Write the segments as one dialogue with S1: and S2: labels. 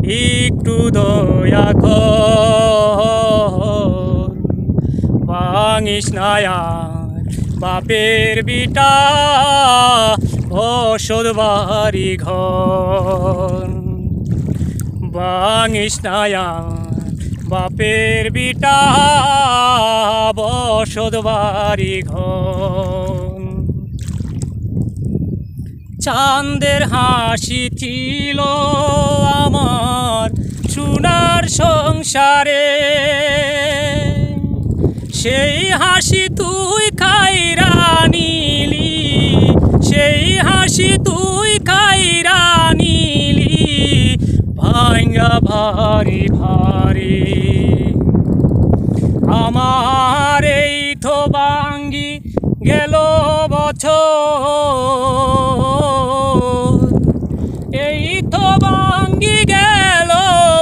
S1: একটু দয়া কর। ভাঙিস না আর বাপের বিটা বসত বাড়ি ঘর। ভাঙিস না আর বাপের বিটা বসত বাড়ি ঘর। চাঁদের হাসি ছিল আমার সোনার সংসারে, সেই হাসি তুই খাইরা নিলি, সেই হাসি তুই খাইরা নিলি ভাঙ্গা ভারি ভারি। আমার এই তো ভাঙ্গি গেল বছর, এই তো ভাঙ্গি গেল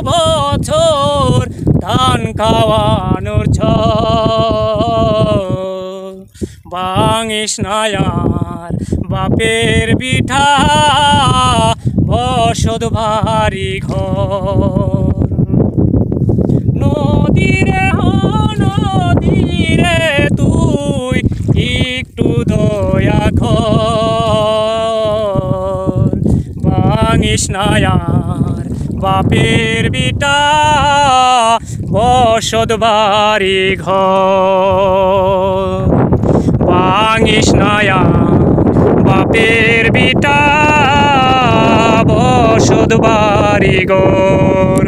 S1: বছর ধান খাওয়ানোর ছর। ভাঙিস না আর বাপের বিঠা বসত বাড়ি ঘর। নদীরে নদীরে তুই একটু দয়া কর। ভাঙিস না আর বাপের বিটা বসত বাড়ি ঘর। ভাঙিস না আর বাপের বিটা বসত বাড়ি ঘর।